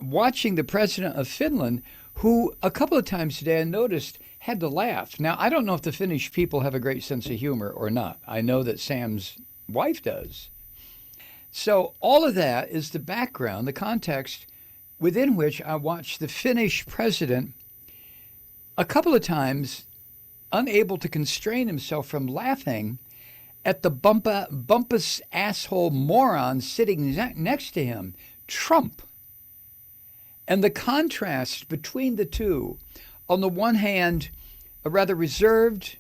watching the president of Finland, who a couple of times today I noticed had to laugh. Now, I don't know if the Finnish people have a great sense of humor or not. I know that Sam's wife does. So, all of that is the background, the context within which I watched the Finnish president a couple of times unable to constrain himself from laughing at the bumpus asshole moron sitting next to him, Trump. And the contrast between the two, on the one hand, a rather reserved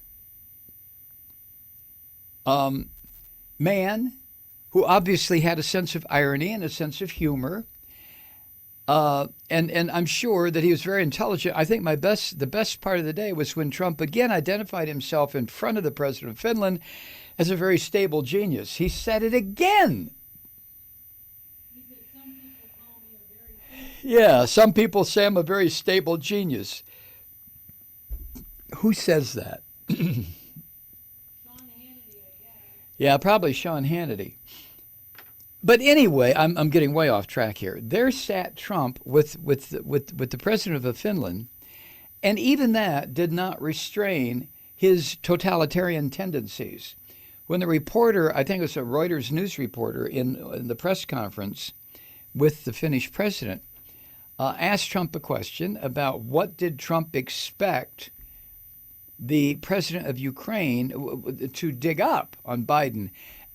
man who obviously had a sense of irony and a sense of humor. And I'm sure that he was very intelligent. I think the best part of the day was when Trump again identified himself in front of the president of Finland as a very stable genius. He said it again. Yeah, some people say I'm a very stable genius. Who says that? Yeah, probably Sean Hannity. But anyway, I'm getting way off track here. There sat Trump with the president of Finland, and even that did not restrain his totalitarian tendencies. When the reporter, I think it was a Reuters news reporter in the press conference with the Finnish president, asked Trump a question about what did Trump expect the president of Ukraine to dig up on Biden,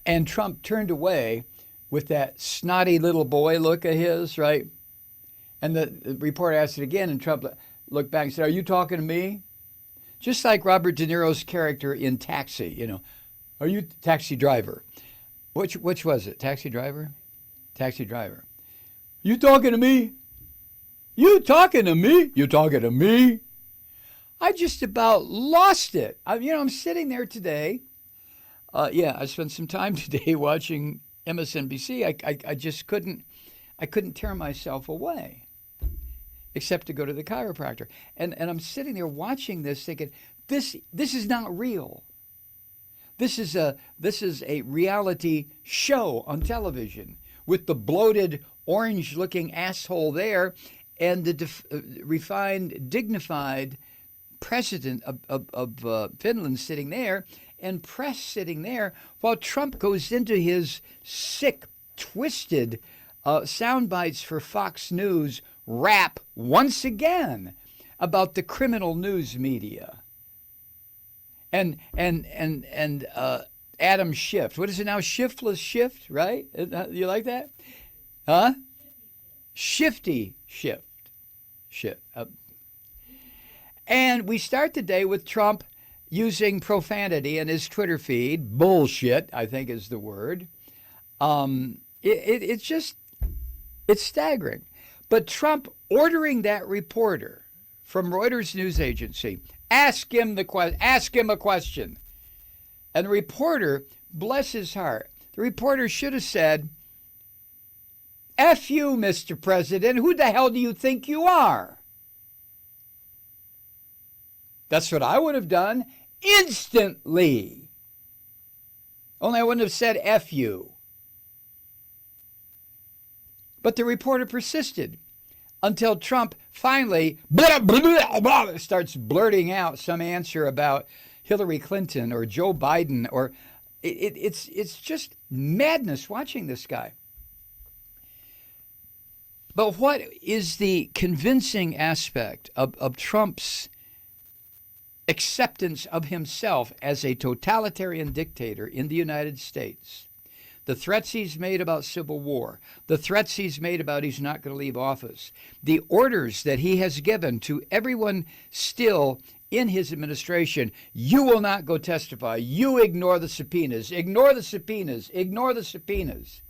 and Trump turned away with that snotty little boy look of his, right? And the reporter asked it again, and Trump looked back and said, "Are you talking to me?" Just like Robert De Niro's character in Taxi, "Are you Taxi Driver?" Which was it? Taxi Driver? Taxi Driver. "You talking to me? You talking to me? You talking to me?" I just about lost it. I'm sitting there today. I spent some time today watching MSNBC. I just couldn't tear myself away, except to go to the chiropractor. And I'm sitting there watching this, thinking, this is not real. This is a reality show on television with the bloated, orange-looking asshole there, and the refined, dignified president of Finland sitting there, and press sitting there, while Trump goes into his sick, twisted sound bites for Fox News rap once again about the criminal news media. And Adam Schiff. What is it now? Shiftless Shift, right? You like that? Huh? Shifty Shift. Shift. And we start the day with Trump using profanity in his Twitter feed. Bullshit, I think is the word. It's staggering. But Trump ordering that reporter from Reuters news agency, ask him a question. And the reporter, bless his heart, the reporter should have said, "F you, Mr. President, who the hell do you think you are?" That's what I would have done instantly. Only I wouldn't have said F you. But the reporter persisted until Trump finally starts blurting out some answer about Hillary Clinton or Joe Biden, or it's just madness watching this guy. But what is the convincing aspect of Trump's acceptance of himself as a totalitarian dictator in the United States? The threats he's made about civil war, the threats he's made about he's not going to leave office, the orders that he has given to everyone still in his administration: you will not go testify, you ignore the subpoenas, ignore the subpoenas, ignore the subpoenas.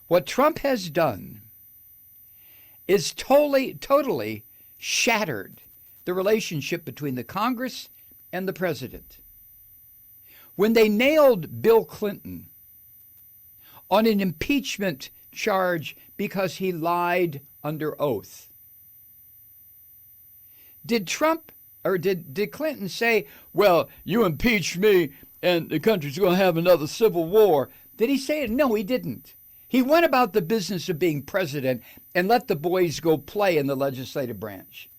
What Trump has done is totally shattered the relationship between the Congress and the president. When they nailed Bill Clinton on an impeachment charge because he lied under oath, did Trump or did Clinton say, "Well, you impeach me and the country's going to have another civil war"? Did he say it? No, he didn't. He went about the business of being president and let the boys go play in the legislative branch.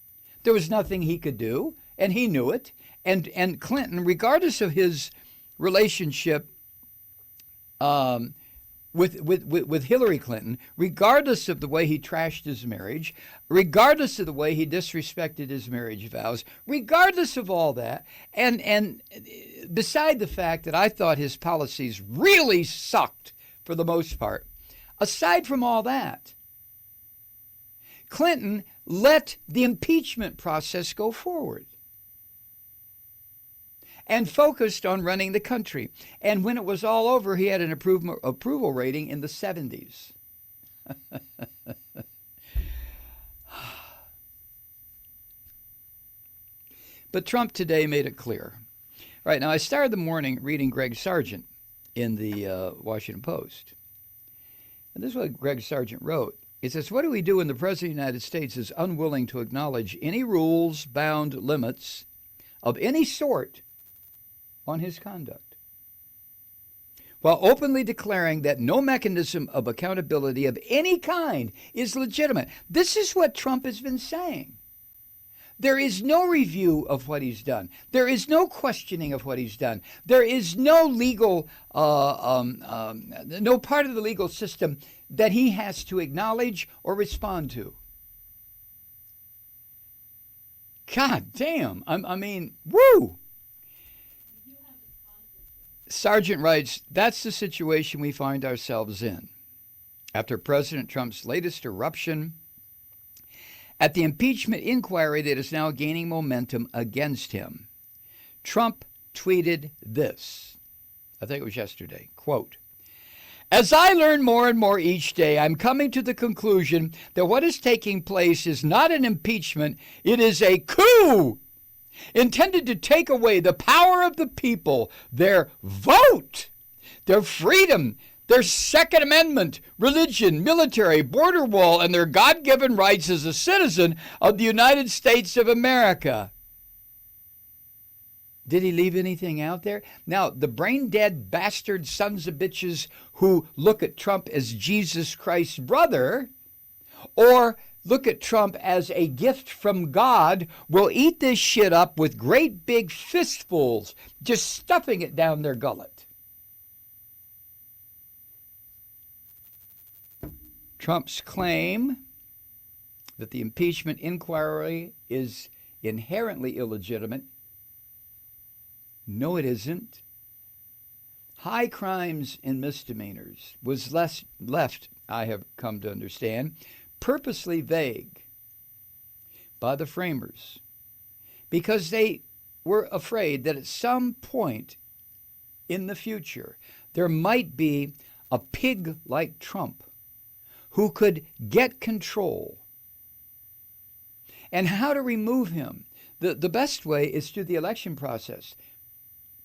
There was nothing he could do, and he knew it. And Clinton, regardless of his relationship with Hillary Clinton, regardless of the way he trashed his marriage, regardless of the way he disrespected his marriage vows, regardless of all that, and beside the fact that I thought his policies really sucked for the most part, aside from all that, Clinton let the impeachment process go forward and focused on running the country. And when it was all over, he had an approval rating in the 70s. But Trump today made it clear. Right now, I started the morning reading Greg Sargent in the Washington Post. And this is what Greg Sargent wrote. It says, what do we do when the President of the United States is unwilling to acknowledge any rules, bound limits of any sort on his conduct, while openly declaring that no mechanism of accountability of any kind is legitimate? This is what Trump has been saying. There is no review of what he's done. There is no questioning of what he's done. There is no legal, no part of the legal system that he has to acknowledge or respond to. God damn. I mean, woo! Sargent writes, that's the situation we find ourselves in after President Trump's latest eruption at the impeachment inquiry that is now gaining momentum against him. Trump tweeted this, I think it was yesterday, quote, as I learn more and more each day, I'm coming to the conclusion that what is taking place is not an impeachment, it is a coup intended to take away the power of the people, their vote, their freedom, their Second Amendment, religion, military, border wall, and their God-given rights as a citizen of the United States of America. Did he leave anything out there? Now, the brain-dead bastard sons of bitches who look at Trump as Jesus Christ's brother, or look at Trump as a gift from God, will eat this shit up with great big fistfuls, just stuffing it down their gullet. Trump's claim that the impeachment inquiry is inherently illegitimate. No, it isn't. High crimes and misdemeanors was left, I have come to understand, purposely vague by the framers because they were afraid that at some point in the future there might be a pig like Trump who could get control. And how to remove him? The best way is through the election process.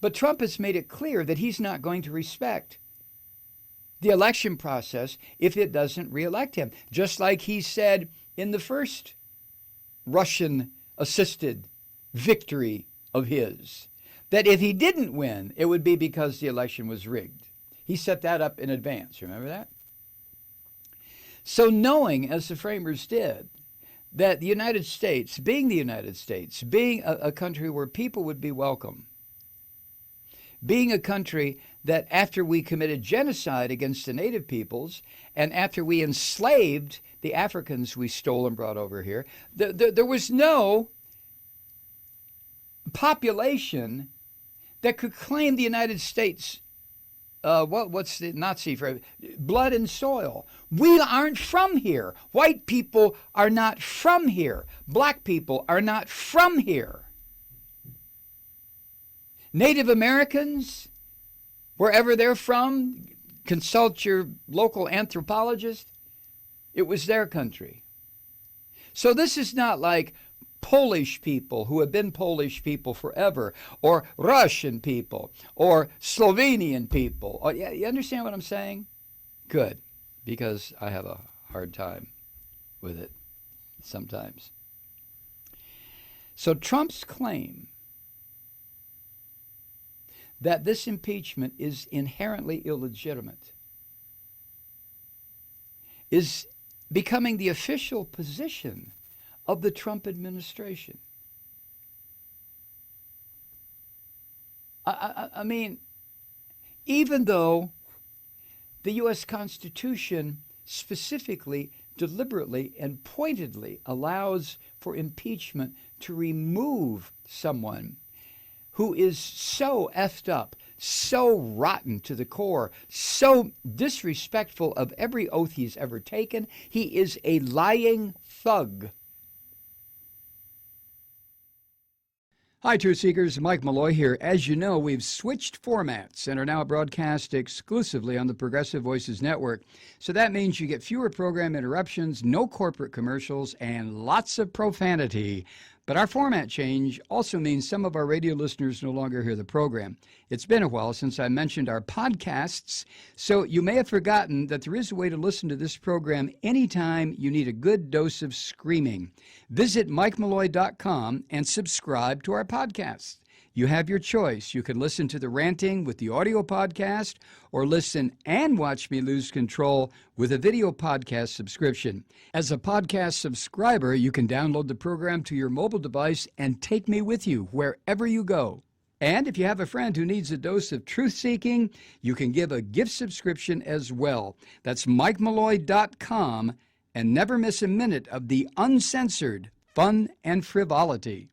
But Trump has made it clear that he's not going to respect the election process if it doesn't reelect him. Just like he said in the first Russian-assisted victory of his, that if he didn't win, it would be because the election was rigged. He set that up in advance. Remember that? So knowing, as the framers did, that the United States, being a country where people would be welcome, being a country that after we committed genocide against the native peoples and after we enslaved the Africans we stole and brought over here, there was no population that could claim the United States. What's the Nazi phrase? Blood and soil. We aren't from here. White people are not from here. Black people are not from here. Native Americans, wherever they're from, consult your local anthropologist. It was their country. So this is not like Polish people who have been Polish people forever, or Russian people, or Slovenian people. Oh, yeah, you understand what I'm saying? Good, because I have a hard time with it sometimes. So Trump's claim that this impeachment is inherently illegitimate is becoming the official position of the Trump administration. I mean, even though the U.S. Constitution specifically, deliberately, and pointedly allows for impeachment to remove someone who is so effed up, so rotten to the core, so disrespectful of every oath he's ever taken. He is a lying thug. Hi, Truth Seekers. Mike Malloy here. As you know, we've switched formats and are now broadcast exclusively on the Progressive Voices Network. So that means you get fewer program interruptions, no corporate commercials, and lots of profanity. But our format change also means some of our radio listeners no longer hear the program. It's been a while since I mentioned our podcasts, so you may have forgotten that there is a way to listen to this program anytime you need a good dose of screaming. Visit MikeMalloy.com and subscribe to our podcasts. You have your choice. You can listen to the ranting with the audio podcast or listen and watch me lose control with a video podcast subscription. As a podcast subscriber, you can download the program to your mobile device and take me with you wherever you go. And if you have a friend who needs a dose of truth-seeking, you can give a gift subscription as well. That's MikeMalloy.com, and never miss a minute of the uncensored fun and frivolity.